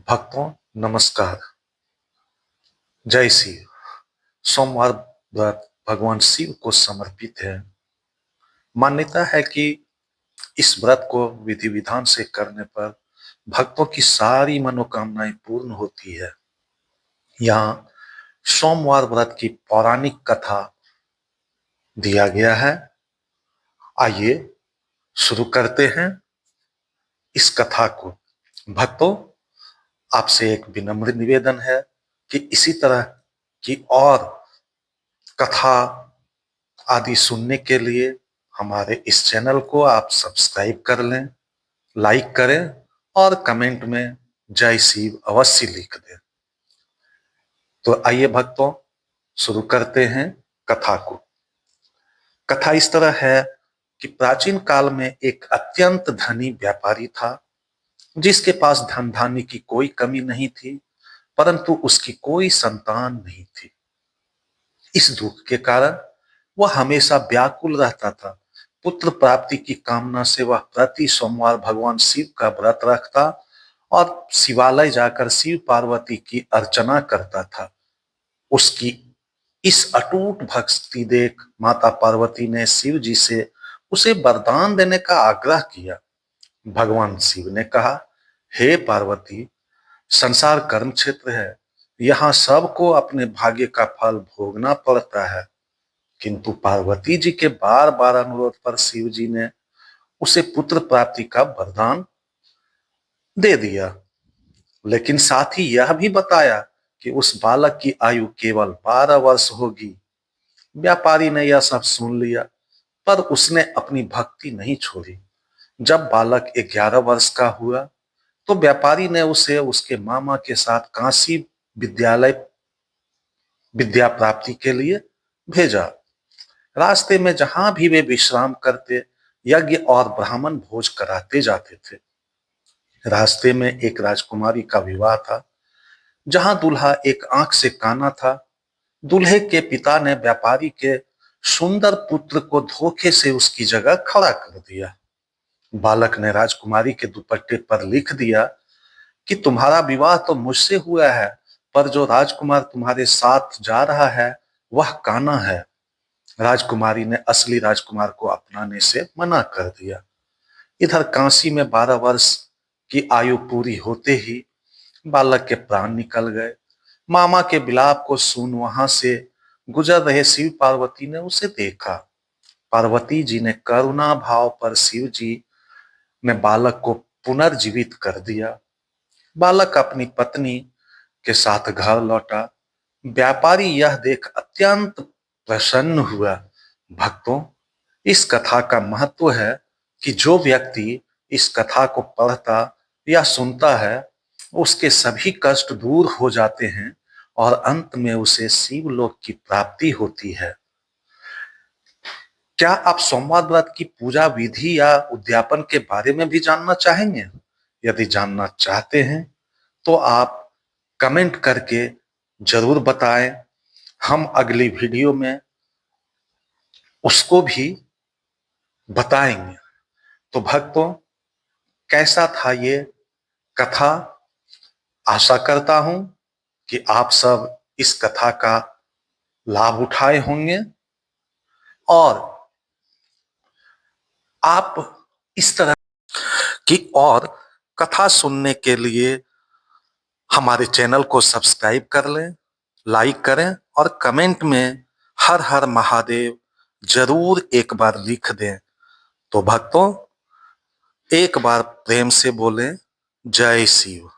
भक्तों नमस्कार। जय शिव। सोमवार व्रत भगवान शिव को समर्पित है। मान्यता है कि इस व्रत को विधि विधान से करने पर भक्तों की सारी मनोकामनाएं पूर्ण होती है। यहाँ सोमवार व्रत की पौराणिक कथा दिया गया है। आइए शुरू करते हैं इस कथा को। भक्तों, आपसे एक विनम्र निवेदन है कि इसी तरह की और कथा आदि सुनने के लिए हमारे इस चैनल को आप सब्सक्राइब कर लें, लाइक करें और कमेंट में जय शिव अवश्य लिख दें। तो आइए भक्तों, शुरू करते हैं कथा को। कथा इस तरह है कि प्राचीन काल में एक अत्यंत धनी व्यापारी था, जिसके पास धन धान्य की कोई कमी नहीं थी, परंतु उसकी कोई संतान नहीं थी। इस दुख के कारण वह हमेशा व्याकुल रहता था। पुत्र प्राप्ति की कामना से वह प्रति सोमवार भगवान शिव का व्रत रखता और शिवालय जाकर शिव पार्वती की अर्चना करता था। उसकी इस अटूट भक्ति देख माता पार्वती ने शिव जी से उसे वरदान देने का आग्रह किया। भगवान शिव ने कहा, हे पार्वती, संसार कर्म क्षेत्र है, यहाँ सबको अपने भाग्य का फल भोगना पड़ता है। किंतु पार्वती जी के बार बार अनुरोध पर शिव जी ने उसे पुत्र प्राप्ति का वरदान दे दिया, लेकिन साथ ही यह भी बताया कि उस बालक की आयु केवल 12 वर्ष होगी। व्यापारी ने यह सब सुन लिया, पर उसने अपनी भक्ति नहीं छोड़ी। जब बालक 11 वर्ष का हुआ तो व्यापारी ने उसे उसके मामा के साथ काशी विद्यालय विद्या प्राप्ति के लिए भेजा। रास्ते में जहां भी वे विश्राम करते, यज्ञ और ब्राह्मण भोज कराते जाते थे। रास्ते में एक राजकुमारी का विवाह था, जहां दूल्हा एक आंख से काना था। दूल्हे के पिता ने व्यापारी के सुंदर पुत्र को धोखे से उसकी जगह खड़ा कर दिया। बालक ने राजकुमारी के दुपट्टे पर लिख दिया कि तुम्हारा विवाह तो मुझसे हुआ है, पर जो राजकुमार तुम्हारे साथ जा रहा है वह काना है। राजकुमारी ने असली राजकुमार को अपनाने से मना कर दिया। इधर काशी में 12 वर्ष की आयु पूरी होते ही बालक के प्राण निकल गए। मामा के विलाप को सुन वहां से गुजर रहे शिव पार्वती ने उसे देखा। पार्वती जी ने करुणा भाव पर शिव जी ने बालक को पुनर्जीवित कर दिया। बालक अपनी पत्नी के साथ घर लौटा। व्यापारी यह देख अत्यंत प्रसन्न हुआ। भक्तों, इस कथा का महत्व है कि जो व्यक्ति इस कथा को पढ़ता या सुनता है, उसके सभी कष्ट दूर हो जाते हैं और अंत में उसे शिवलोक की प्राप्ति होती है। क्या आप सोमवार व्रत की पूजा विधि या उद्यापन के बारे में भी जानना चाहेंगे? यदि जानना चाहते हैं तो आप कमेंट करके जरूर बताएं। हम अगली वीडियो में उसको भी बताएंगे। तो भक्तों, कैसा था ये कथा? आशा करता हूं कि आप सब इस कथा का लाभ उठाए होंगे और आप इस तरह की और कथा सुनने के लिए हमारे चैनल को सब्सक्राइब कर लें, लाइक करें और कमेंट में हर हर महादेव जरूर एक बार लिख दें। तो भक्तों, एक बार प्रेम से बोलें जय शिव।